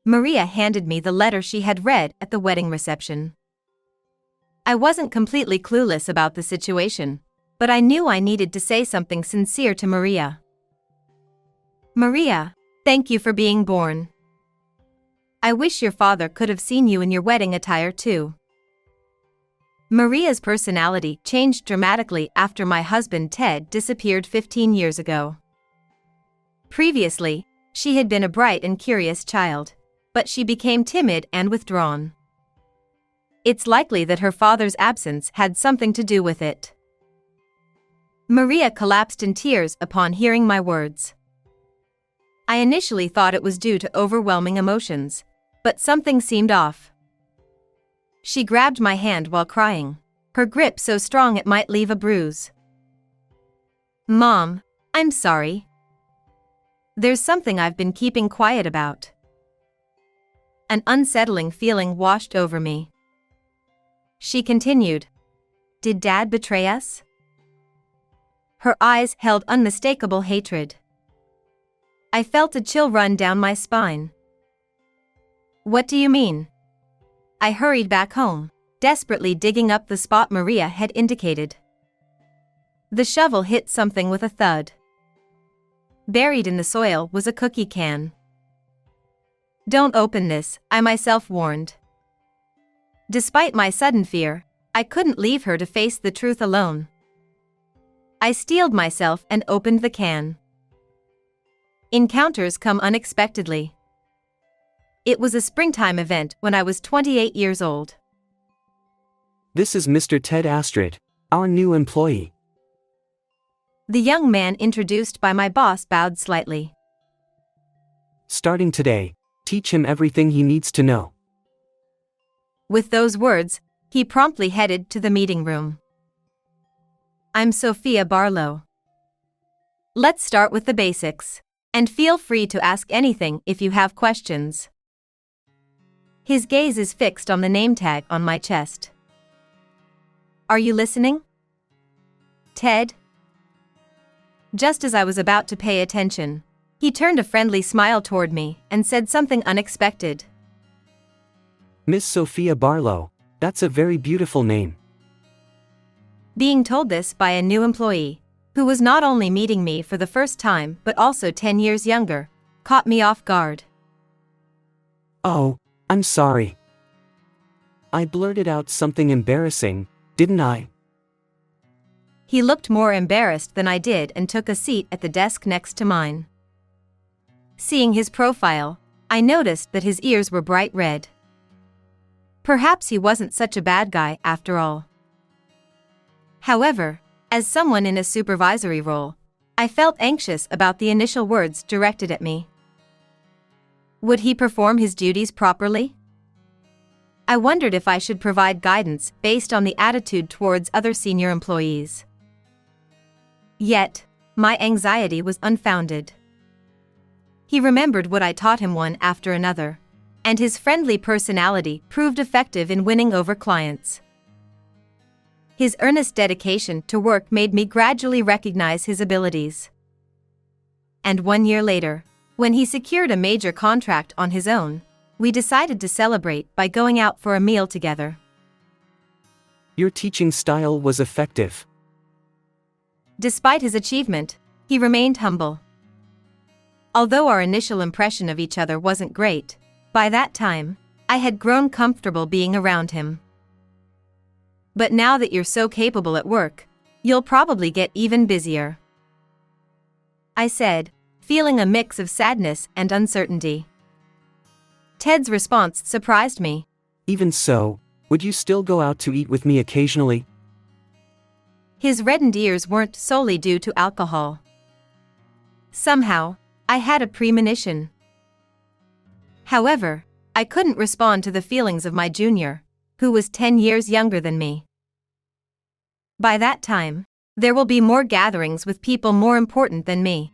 Maria handed me the letter she had read at the wedding reception. I wasn't completely clueless about the situation, but I knew I needed to say something sincere to Maria. Maria, thank you for being born. I wish your father could have seen you in your wedding attire too. Maria's personality changed dramatically after my husband Ted disappeared 15 years ago. Previously, she had been a bright and curious child, but she became timid and withdrawn. It's likely that her father's absence had something to do with it. Maria collapsed in tears upon hearing my words. I initially thought it was due to overwhelming emotions, but something seemed off. She grabbed my hand while crying, her grip so strong it might leave a bruise. Mom, I'm sorry. There's something I've been keeping quiet about. An unsettling feeling washed over me. She continued, Did Dad betray us? Her eyes held unmistakable hatred. I felt a chill run down my spine. What do you mean? I hurried back home, desperately digging up the spot Maria had indicated. The shovel hit something with a thud. Buried in the soil was a cookie can. Don't open this, I myself warned. Despite my sudden fear, I couldn't leave her to face the truth alone. I steeled myself and opened the can. Encounters come unexpectedly. It was a springtime event when I was 28 years old. This is Mr. Ted Astrid, our new employee. The young man introduced by my boss bowed slightly. Starting today, teach him everything he needs to know. With those words, he promptly headed to the meeting room. I'm Sophia Barlow. Let's start with the basics, and feel free to ask anything if you have questions. His gaze is fixed on the name tag on my chest. Are you listening? Ted? Just as I was about to pay attention, he turned a friendly smile toward me and said something unexpected. Miss Sophia Barlow, that's a very beautiful name. Being told this by a new employee, who was not only meeting me for the first time but also 10 years younger, caught me off guard. Oh, I'm sorry. I blurted out something embarrassing, didn't I? He looked more embarrassed than I did and took a seat at the desk next to mine. Seeing his profile, I noticed that his ears were bright red. Perhaps he wasn't such a bad guy after all. However, as someone in a supervisory role, I felt anxious about the initial words directed at me. Would he perform his duties properly? I wondered if I should provide guidance based on the attitude towards other senior employees. Yet, my anxiety was unfounded. He remembered what I taught him one after another, and his friendly personality proved effective in winning over clients. His earnest dedication to work made me gradually recognize his abilities. And 1 year later, when he secured a major contract on his own, we decided to celebrate by going out for a meal together. Your teaching style was effective. Despite his achievement, he remained humble. Although our initial impression of each other wasn't great, by that time, I had grown comfortable being around him. But now that you're so capable at work, you'll probably get even busier, I said, feeling a mix of sadness and uncertainty. Ted's response surprised me. Even so, would you still go out to eat with me occasionally? His reddened ears weren't solely due to alcohol. Somehow, I had a premonition. However, I couldn't respond to the feelings of my junior, who was 10 years younger than me. By that time, there will be more gatherings with people more important than me.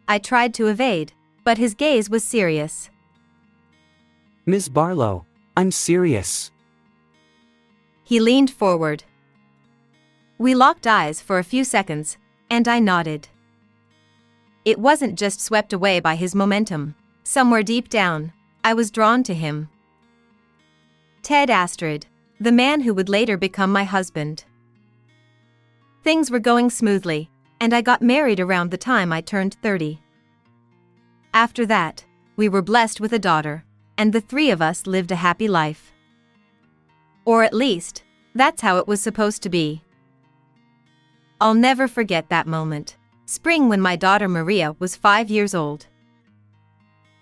I tried to evade, but his gaze was serious. Ms. Barlow, I'm serious. He leaned forward. We locked eyes for a few seconds, and I nodded. It wasn't just swept away by his momentum. Somewhere deep down, I was drawn to him. Ted Astrid, the man who would later become my husband. Things were going smoothly, and I got married around the time I turned 30. After that, we were blessed with a daughter, and the three of us lived a happy life. Or at least, that's how it was supposed to be. I'll never forget that moment, spring when my daughter Maria was 5 years old.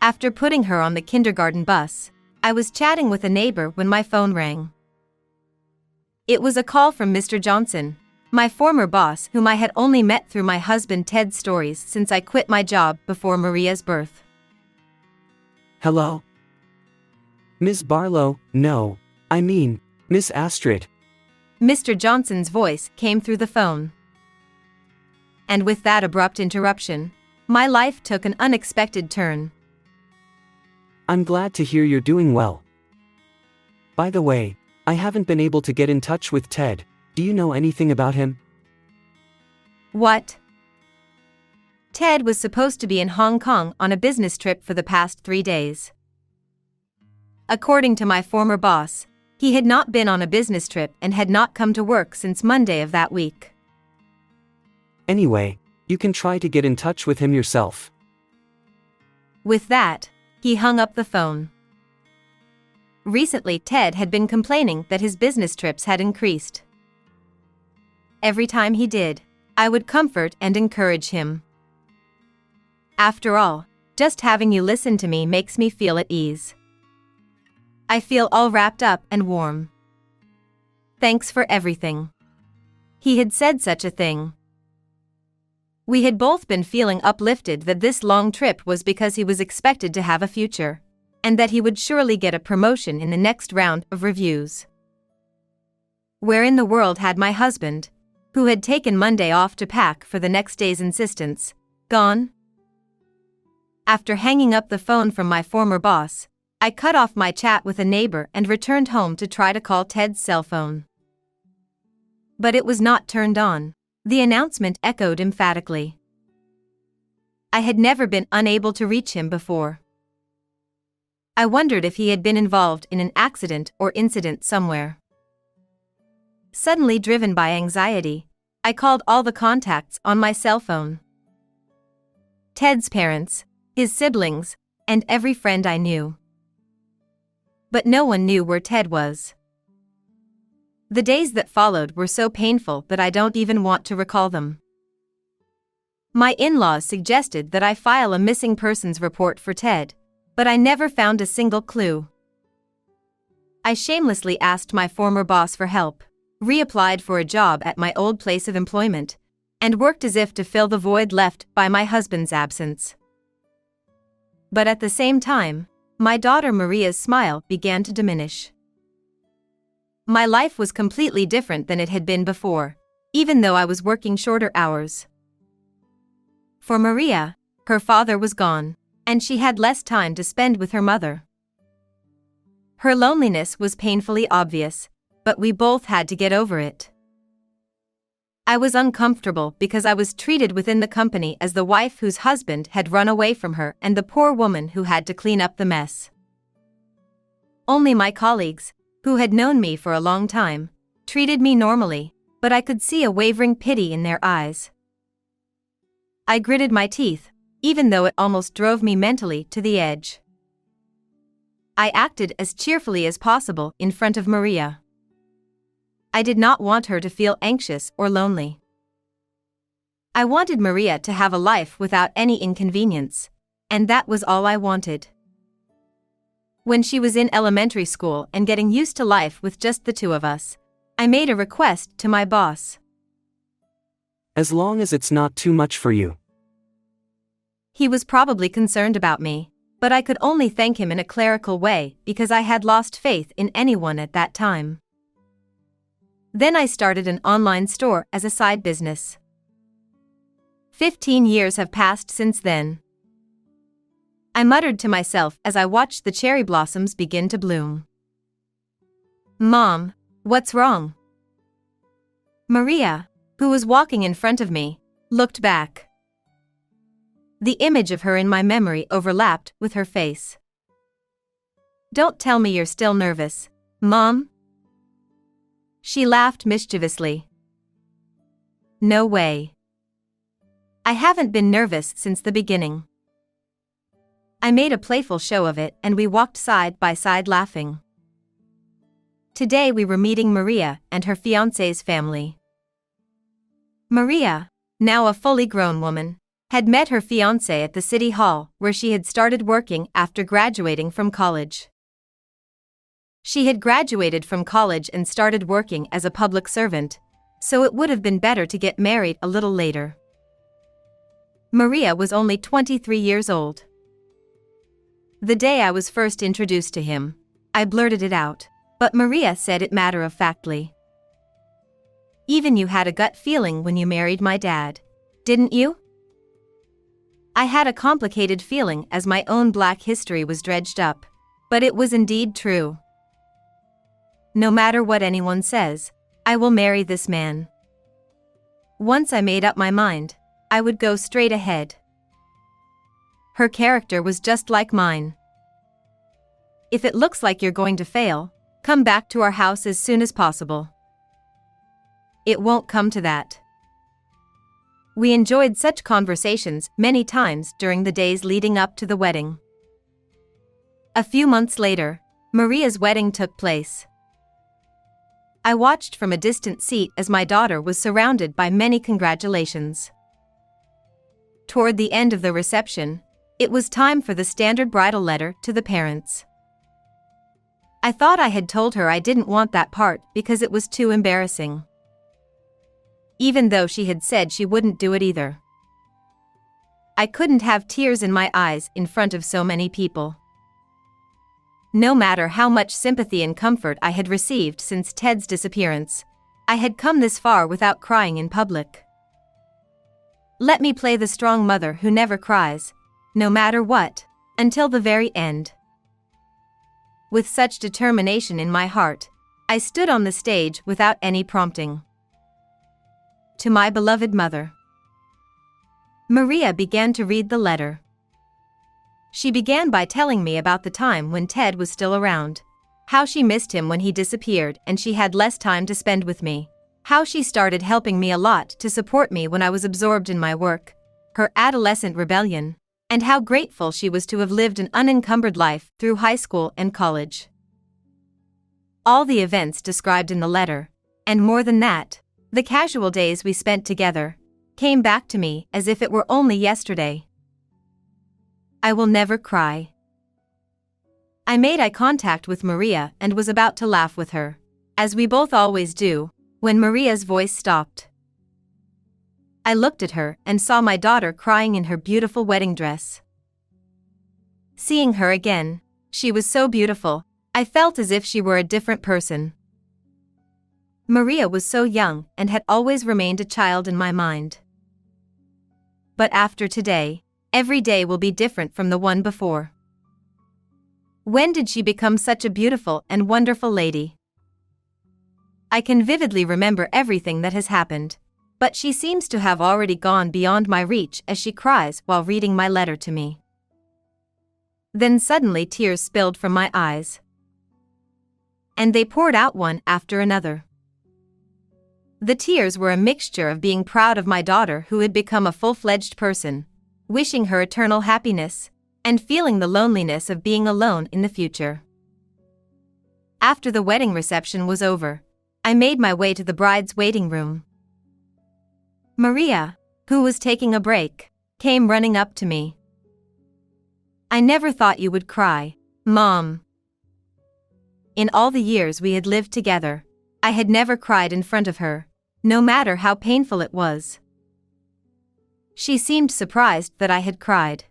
After putting her on the kindergarten bus, I was chatting with a neighbor when my phone rang. It was a call from Mr. Johnson, my former boss whom I had only met through my husband Ted's stories since I quit my job before Maria's birth. Hello? Miss Barlow, no, I mean, Miss Astrid. Mr. Johnson's voice came through the phone. And with that abrupt interruption, my life took an unexpected turn. I'm glad to hear you're doing well. By the way, I haven't been able to get in touch with Ted. Do you know anything about him? What? Ted was supposed to be in Hong Kong on a business trip for the past 3 days. According to my former boss, he had not been on a business trip and had not come to work since Monday of that week. Anyway, you can try to get in touch with him yourself. With that, he hung up the phone. Recently, Ted had been complaining that his business trips had increased. Every time he did, I would comfort and encourage him. After all, just having you listen to me makes me feel at ease. I feel all wrapped up and warm. Thanks for everything. He had said such a thing. We had both been feeling uplifted that this long trip was because he was expected to have a future, and that he would surely get a promotion in the next round of reviews. Where in the world had my husband, who had taken Monday off to pack for the next day's insistence, gone? After hanging up the phone from my former boss, I cut off my chat with a neighbor and returned home to try to call Ted's cell phone. But it was not turned on. The announcement echoed emphatically. I had never been unable to reach him before. I wondered if he had been involved in an accident or incident somewhere. Suddenly driven by anxiety, I called all the contacts on my cell phone. Ted's parents, his siblings, and every friend I knew. But no one knew where Ted was. The days that followed were so painful that I don't even want to recall them. My in-laws suggested that I file a missing persons report for Ted, but I never found a single clue. I shamelessly asked my former boss for help, reapplied for a job at my old place of employment, and worked as if to fill the void left by my husband's absence. But at the same time, my daughter Maria's smile began to diminish. My life was completely different than it had been before, even though I was working shorter hours. For Maria, her father was gone, and she had less time to spend with her mother. Her loneliness was painfully obvious, but we both had to get over it. I was uncomfortable because I was treated within the company as the wife whose husband had run away from her and the poor woman who had to clean up the mess. Only my colleagues, who had known me for a long time, treated me normally, but I could see a wavering pity in their eyes. I gritted my teeth, even though it almost drove me mentally to the edge. I acted as cheerfully as possible in front of Maria. I did not want her to feel anxious or lonely. I wanted Maria to have a life without any inconvenience, and that was all I wanted. When she was in elementary school and getting used to life with just the two of us, I made a request to my boss. As long as it's not too much for you. He was probably concerned about me, but I could only thank him in a clerical way because I had lost faith in anyone at that time. Then I started an online store as a side business. 15 years have passed since then. I muttered to myself as I watched the cherry blossoms begin to bloom. Mom, what's wrong? Maria, who was walking in front of me, looked back. The image of her in my memory overlapped with her face. Don't tell me you're still nervous, Mom. She laughed mischievously. No way. I haven't been nervous since the beginning. I made a playful show of it and we walked side by side laughing. Today we were meeting Maria and her fiancé's family. Maria, now a fully grown woman, had met her fiancé at the city hall where she had started working after graduating from college. She had graduated from college and started working as a public servant, so it would have been better to get married a little later. Maria was only 23 years old. The day I was first introduced to him, I blurted it out, but Maria said it matter-of-factly. Even you had a gut feeling when you married my dad, didn't you? I had a complicated feeling as my own black history was dredged up, but it was indeed true. No matter what anyone says, I will marry this man. Once I made up my mind, I would go straight ahead. Her character was just like mine. If it looks like you're going to fail, come back to our house as soon as possible. It won't come to that. We enjoyed such conversations many times during the days leading up to the wedding. A few months later, Maria's wedding took place. I watched from a distant seat as my daughter was surrounded by many congratulations. Toward the end of the reception, it was time for the standard bridal letter to the parents. I thought I had told her I didn't want that part because it was too embarrassing. Even though she had said she wouldn't do it either. I couldn't have tears in my eyes in front of so many people. No matter how much sympathy and comfort I had received since Ted's disappearance, I had come this far without crying in public. Let me play the strong mother who never cries, no matter what, until the very end. With such determination in my heart, I stood on the stage without any prompting. To my beloved mother. Maria began to read the letter. She began by telling me about the time when Ted was still around, how she missed him when he disappeared and she had less time to spend with me, how she started helping me a lot to support me when I was absorbed in my work, her adolescent rebellion, and how grateful she was to have lived an unencumbered life through high school and college. All the events described in the letter, and more than that, the casual days we spent together, came back to me as if it were only yesterday. I will never cry. I made eye contact with Maria and was about to laugh with her, as we both always do, when Maria's voice stopped. I looked at her and saw my daughter crying in her beautiful wedding dress. Seeing her again, she was so beautiful, I felt as if she were a different person. Maria was so young and had always remained a child in my mind. But after today, every day will be different from the one before. When did she become such a beautiful and wonderful lady? I can vividly remember everything that has happened, but she seems to have already gone beyond my reach as she cries while reading my letter to me. Then suddenly tears spilled from my eyes. And they poured out one after another. The tears were a mixture of being proud of my daughter who had become a full-fledged person, wishing her eternal happiness, and feeling the loneliness of being alone in the future. After the wedding reception was over, I made my way to the bride's waiting room. Maria, who was taking a break, came running up to me. I never thought you would cry, Mom. In all the years we had lived together, I had never cried in front of her, no matter how painful it was. She seemed surprised that I had cried.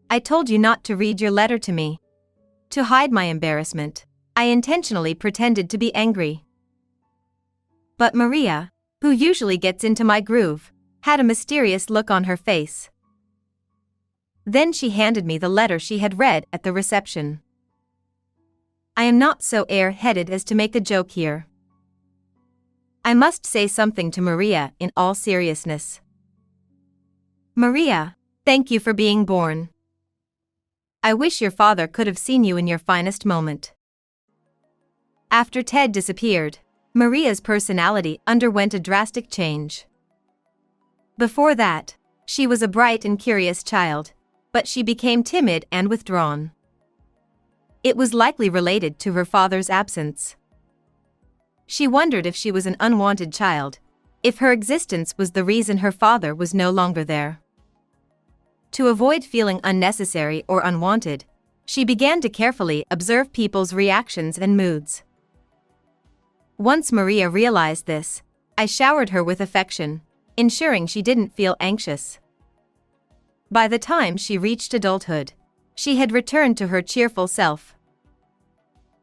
I told you not to read your letter to me. To hide my embarrassment, I intentionally pretended to be angry. But Maria, who usually gets into my groove, had a mysterious look on her face. Then she handed me the letter she had read at the reception. I am not so air-headed as to make a joke here. I must say something to Maria in all seriousness. Maria, thank you for being born. I wish your father could have seen you in your finest moment." After Ted disappeared, Maria's personality underwent a drastic change. Before that, she was a bright and curious child, but she became timid and withdrawn. It was likely related to her father's absence. She wondered if she was an unwanted child, if her existence was the reason her father was no longer there. To avoid feeling unnecessary or unwanted, she began to carefully observe people's reactions and moods. Once Maria realized this, I showered her with affection, ensuring she didn't feel anxious. By the time she reached adulthood, she had returned to her cheerful self.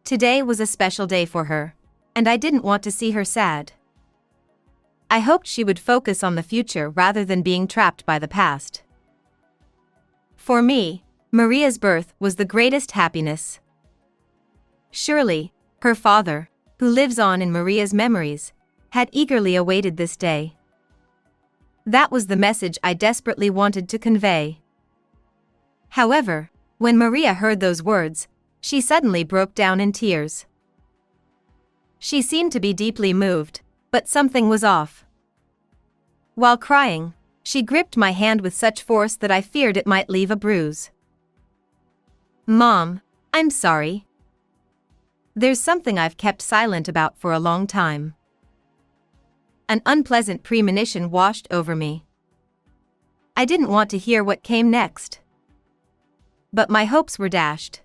Today was a special day for her, and I didn't want to see her sad. I hoped she would focus on the future rather than being trapped by the past. For me, Maria's birth was the greatest happiness. Surely, her father, who lives on in Maria's memories, had eagerly awaited this day. That was the message I desperately wanted to convey. However, when Maria heard those words, she suddenly broke down in tears. She seemed to be deeply moved, but something was off. While crying, she gripped my hand with such force that I feared it might leave a bruise. "Mom, I'm sorry. There's something I've kept silent about for a long time." An unpleasant premonition washed over me. I didn't want to hear what came next. But my hopes were dashed.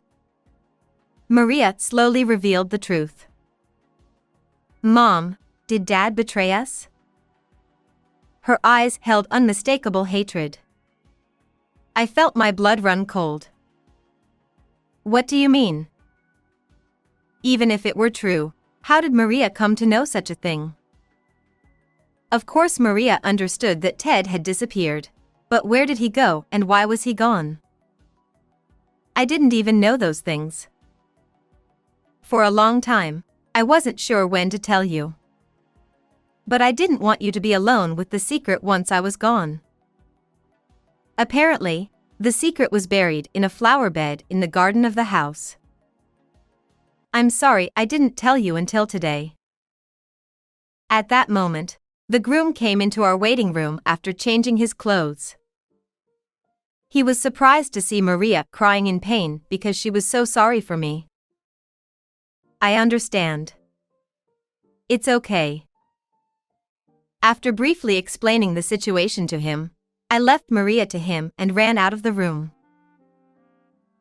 Maria slowly revealed the truth. "Mom, did Dad betray us?" Her eyes held unmistakable hatred. I felt my blood run cold. "What do you mean?" Even if it were true, how did Maria come to know such a thing? Of course Maria understood that Ted had disappeared, but where did he go and why was he gone? I didn't even know those things. For a long time, I wasn't sure when to tell you. But I didn't want you to be alone with the secret once I was gone. Apparently, the secret was buried in a flower bed in the garden of the house. I'm sorry I didn't tell you until today. At that moment, the groom came into our waiting room after changing his clothes. He was surprised to see Maria crying in pain because she was so sorry for me. I understand. It's okay. After briefly explaining the situation to him, I left Maria to him and ran out of the room.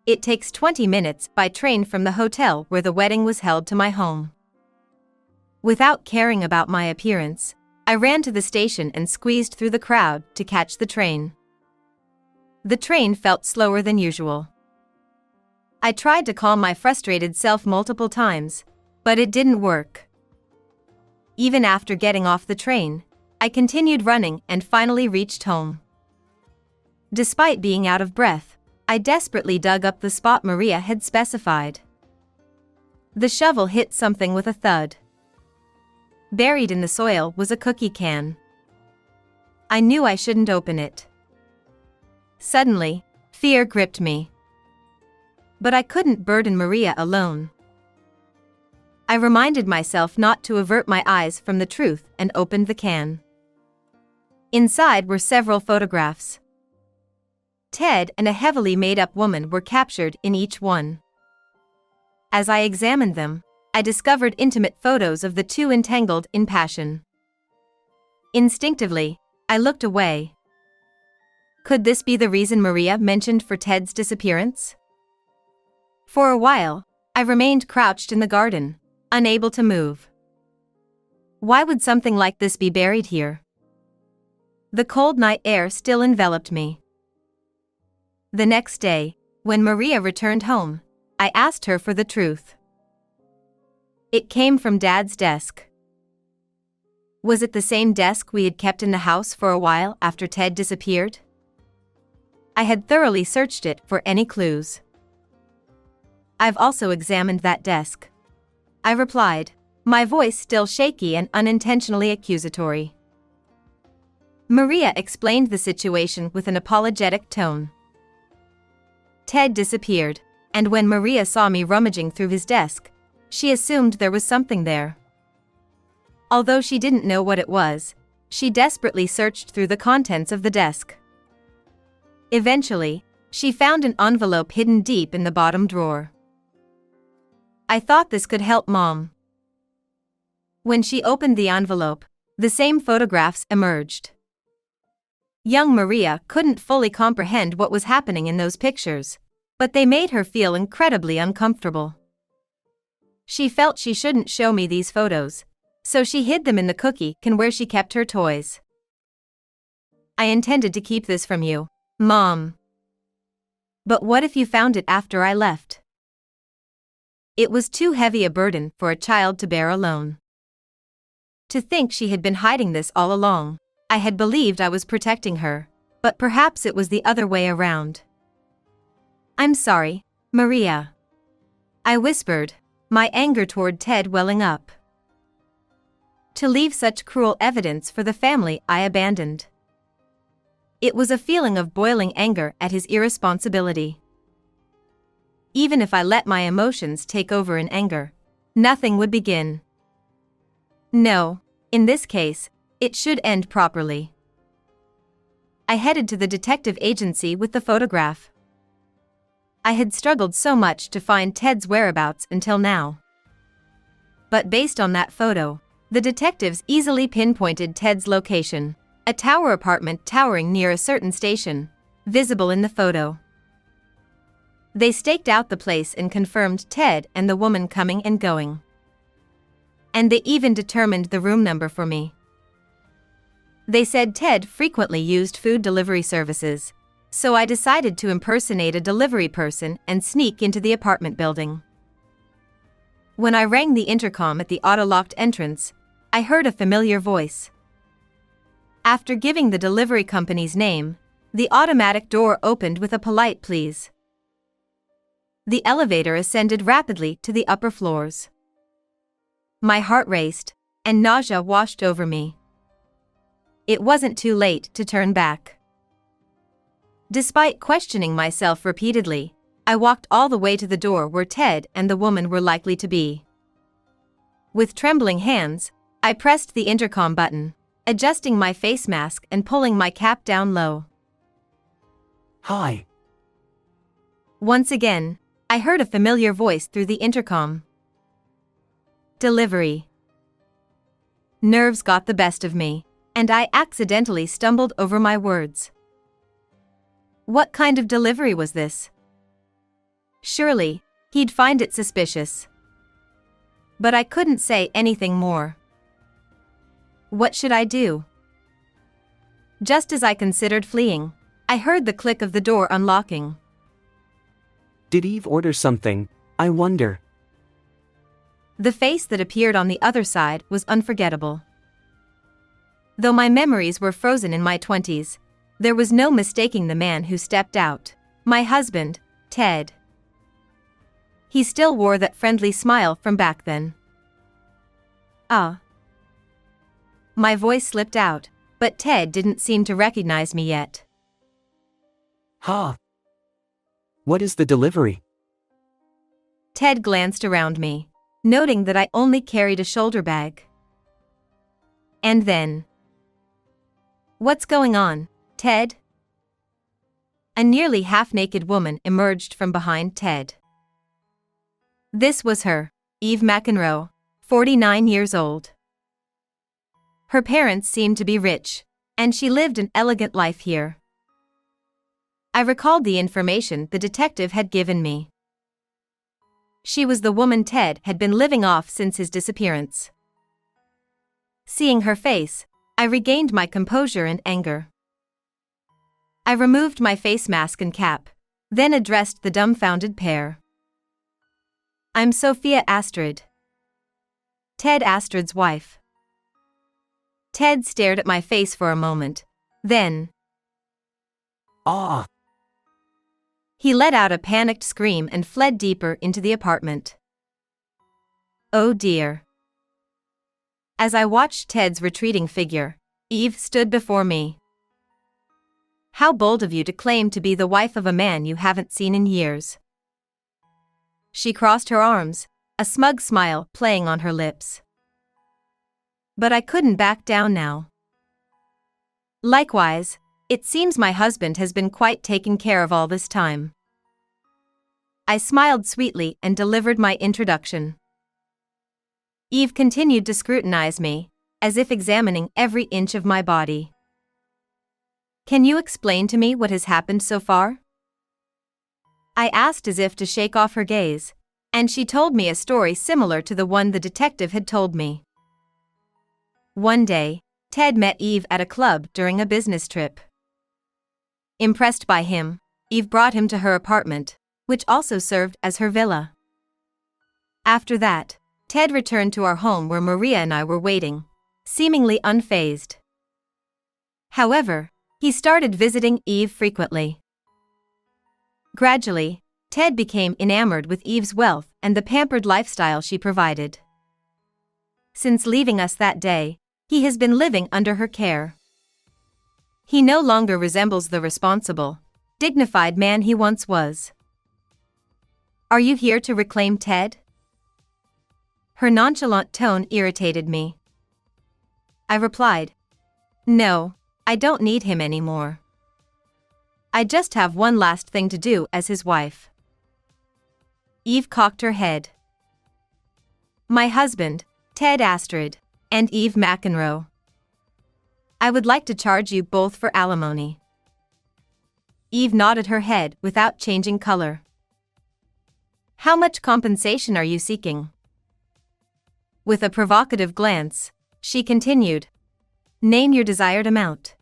It takes 20 minutes by train from the hotel where the wedding was held to my home. Without caring about my appearance, I ran to the station and squeezed through the crowd to catch the train. The train felt slower than usual. I tried to calm my frustrated self multiple times, but it didn't work. Even after getting off the train, I continued running and finally reached home. Despite being out of breath, I desperately dug up the spot Maria had specified. The shovel hit something with a thud. Buried in the soil was a cookie can. I knew I shouldn't open it. Suddenly, fear gripped me. But I couldn't burden Maria alone. I reminded myself not to avert my eyes from the truth and opened the can. Inside were several photographs. Ted and a heavily made-up woman were captured in each one. As I examined them, I discovered intimate photos of the two entangled in passion. Instinctively, I looked away. Could this be the reason Maria mentioned for Ted's disappearance? For a while, I remained crouched in the garden, unable to move. Why would something like this be buried here? The cold night air still enveloped me. The next day, when Maria returned home, I asked her for the truth. It came from Dad's desk. Was it the same desk we had kept in the house for a while after Ted disappeared? I had thoroughly searched it for any clues. I've also examined that desk, I replied, my voice still shaky and unintentionally accusatory. Maria explained the situation with an apologetic tone. Ted disappeared, and when Maria saw me rummaging through his desk, she assumed there was something there. Although she didn't know what it was, she desperately searched through the contents of the desk. Eventually, she found an envelope hidden deep in the bottom drawer. I thought this could help Mom. When she opened the envelope, the same photographs emerged. Young Maria couldn't fully comprehend what was happening in those pictures, but they made her feel incredibly uncomfortable. She felt she shouldn't show me these photos, so she hid them in the cookie can where she kept her toys. I intended to keep this from you, Mom. But what if you found it after I left? It was too heavy a burden for a child to bear alone. To think she had been hiding this all along. I had believed I was protecting her, but perhaps it was the other way around. I'm sorry, Maria. I whispered, my anger toward Ted welling up. To leave such cruel evidence for the family I abandoned. It was a feeling of boiling anger at his irresponsibility. Even if I let my emotions take over in anger, nothing would begin. No, in this case, it should end properly. I headed to the detective agency with the photograph. I had struggled so much to find Ted's whereabouts until now. But based on that photo, the detectives easily pinpointed Ted's location, a tower apartment towering near a certain station, visible in the photo. They staked out the place and confirmed Ted and the woman coming and going. And they even determined the room number for me. They said Ted frequently used food delivery services, so I decided to impersonate a delivery person and sneak into the apartment building. When I rang the intercom at the auto-locked entrance, I heard a familiar voice. After giving the delivery company's name, the automatic door opened with a polite please. The elevator ascended rapidly to the upper floors. My heart raced, and nausea washed over me. It wasn't too late to turn back. Despite questioning myself repeatedly, I walked all the way to the door where Ted and the woman were likely to be. With trembling hands, I pressed the intercom button, adjusting my face mask and pulling my cap down low. Hi. Once again, I heard a familiar voice through the intercom. Delivery. Nerves got the best of me, and I accidentally stumbled over my words. What kind of delivery was this? Surely, he'd find it suspicious. But I couldn't say anything more. What should I do? Just as I considered fleeing, I heard the click of the door unlocking. Did Eve order something, I wonder? The face that appeared on the other side was unforgettable. Though my memories were frozen in my 20s, there was no mistaking the man who stepped out, my husband, Ted. He still wore that friendly smile from back then. Ah. My voice slipped out, but Ted didn't seem to recognize me yet. Ha! What is the delivery? Ted glanced around me, noting that I only carried a shoulder bag. And then, what's going on, Ted? A nearly half-naked woman emerged from behind Ted. This was her, Eve McEnroe, 49 years old. Her parents seemed to be rich, and she lived an elegant life here. I recalled the information the detective had given me. She was the woman Ted had been living off since his disappearance. Seeing her face, I regained my composure and anger. I removed my face mask and cap, then addressed the dumbfounded pair. I'm Sophia Astrid. Ted Astrid's wife. Ted stared at my face for a moment, then, Ah! he let out a panicked scream and fled deeper into the apartment. Oh dear. As I watched Ted's retreating figure, Eve stood before me. How bold of you to claim to be the wife of a man you haven't seen in years." She crossed her arms, a smug smile playing on her lips. But I couldn't back down now. "Likewise, it seems my husband has been quite taken care of all this time." I smiled sweetly and delivered my introduction. Eve continued to scrutinize me, as if examining every inch of my body. "Can you explain to me what has happened so far?" I asked as if to shake off her gaze, and she told me a story similar to the one the detective had told me. One day, Ted met Eve at a club during a business trip. Impressed by him, Eve brought him to her apartment, which also served as her villa. After that, Ted returned to our home where Maria and I were waiting, seemingly unfazed. However, he started visiting Eve frequently. Gradually, Ted became enamored with Eve's wealth and the pampered lifestyle she provided. Since leaving us that day, he has been living under her care. He no longer resembles the responsible, dignified man he once was. "Are you here to reclaim Ted?" Her nonchalant tone irritated me. I replied, "No, I don't need him anymore. I just have one last thing to do as his wife." Eve cocked her head. "My husband, Ted Astrid, and Eve McEnroe. I would like to charge you both for alimony." Eve nodded her head without changing color. "How much compensation are you seeking?" With a provocative glance, she continued, "Name your desired amount."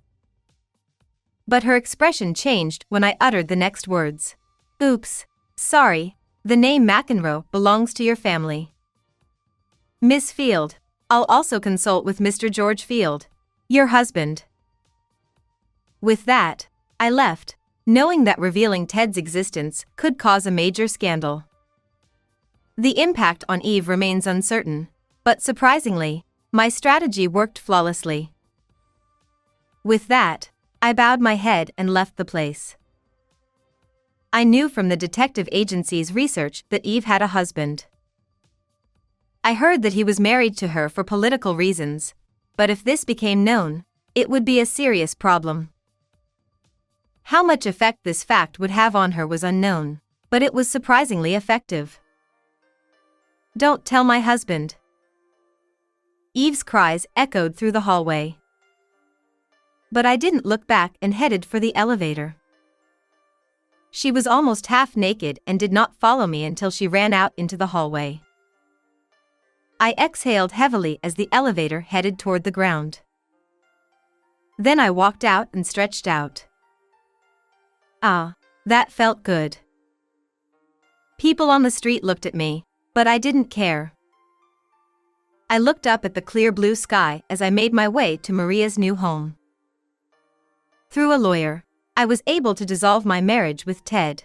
But her expression changed when I uttered the next words. "Oops, sorry, the name McEnroe belongs to your family. Miss Field, I'll also consult with Mr. George Field, your husband." With that, I left, knowing that revealing Ted's existence could cause a major scandal. The impact on Eve remains uncertain, but surprisingly, my strategy worked flawlessly. With that, I bowed my head and left the place. I knew from the detective agency's research that Eve had a husband. I heard that he was married to her for political reasons, but if this became known, it would be a serious problem. How much effect this fact would have on her was unknown, but it was surprisingly effective. "Don't tell my husband." Eve's cries echoed through the hallway. But I didn't look back and headed for the elevator. She was almost half naked and did not follow me until she ran out into the hallway. I exhaled heavily as the elevator headed toward the ground. Then I walked out and stretched out. Ah, that felt good. People on the street looked at me, but I didn't care. I looked up at the clear blue sky as I made my way to Maria's new home. Through a lawyer, I was able to dissolve my marriage with Ted.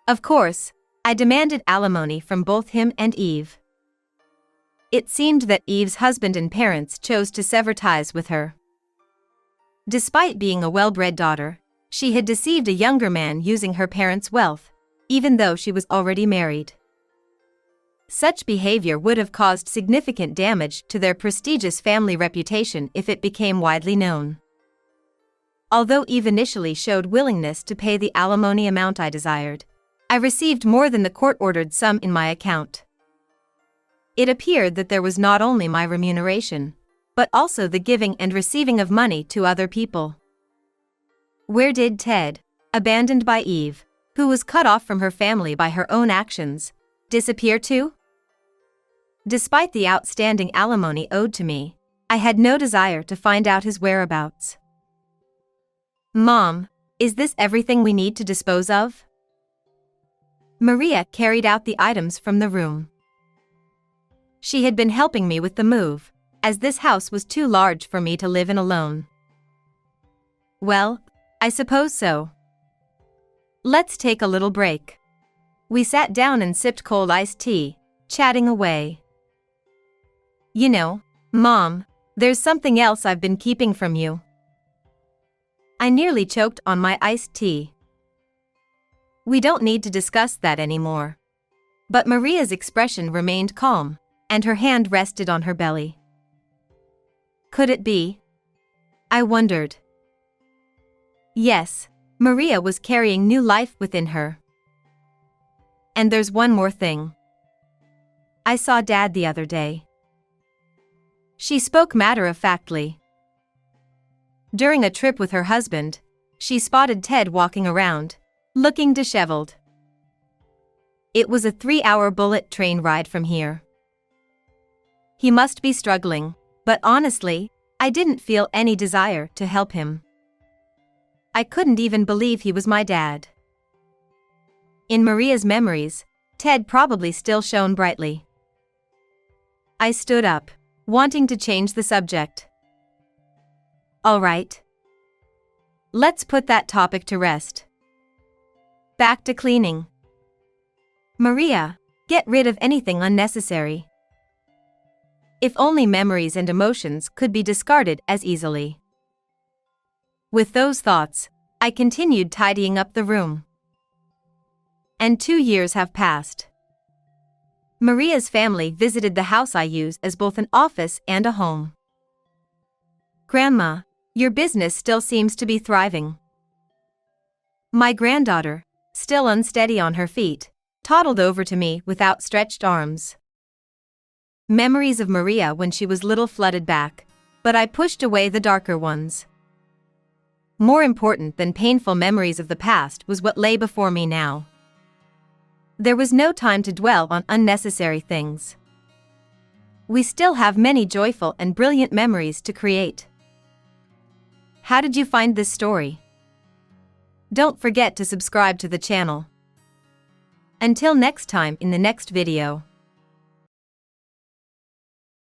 Of course, I demanded alimony from both him and Eve. It seemed that Eve's husband and parents chose to sever ties with her. Despite being a well-bred daughter, she had deceived a younger man using her parents' wealth, even though she was already married. Such behavior would have caused significant damage to their prestigious family reputation if it became widely known. Although Eve initially showed willingness to pay the alimony amount I desired, I received more than the court-ordered sum in my account. It appeared that there was not only my remuneration, but also the giving and receiving of money to other people. Where did Ted, abandoned by Eve, who was cut off from her family by her own actions, disappear to? Despite the outstanding alimony owed to me, I had no desire to find out his whereabouts. "Mom, is this everything we need to dispose of?" Maria carried out the items from the room. She had been helping me with the move, as this house was too large for me to live in alone. "Well, I suppose so. Let's take a little break." We sat down and sipped cold iced tea, chatting away. "You know, Mom, there's something else I've been keeping from you." I nearly choked on my iced tea. We don't need to discuss that anymore. But Maria's expression remained calm, and her hand rested on her belly. Could it be? I wondered. Yes, Maria was carrying new life within her. And there's one more thing. I saw Dad the other day. She spoke matter-of-factly. During a trip with her husband, she spotted Ted walking around, looking disheveled. It was a 3-hour bullet train ride from here. He must be struggling, but honestly, I didn't feel any desire to help him. I couldn't even believe he was my dad. In Maria's memories, Ted probably still shone brightly. I stood up, wanting to change the subject. All right. Let's put that topic to rest. Back to cleaning. Maria, get rid of anything unnecessary. If only memories and emotions could be discarded as easily. With those thoughts, I continued tidying up the room. And 2 years have passed. Maria's family visited the house I use as both an office and a home. Grandma, your business still seems to be thriving. My granddaughter, still unsteady on her feet, toddled over to me with outstretched arms. Memories of Maria when she was little flooded back, but I pushed away the darker ones. More important than painful memories of the past was what lay before me now. There was no time to dwell on unnecessary things. We still have many joyful and brilliant memories to create. How did you find this story? Don't forget to subscribe to the channel. Until next time in the next video.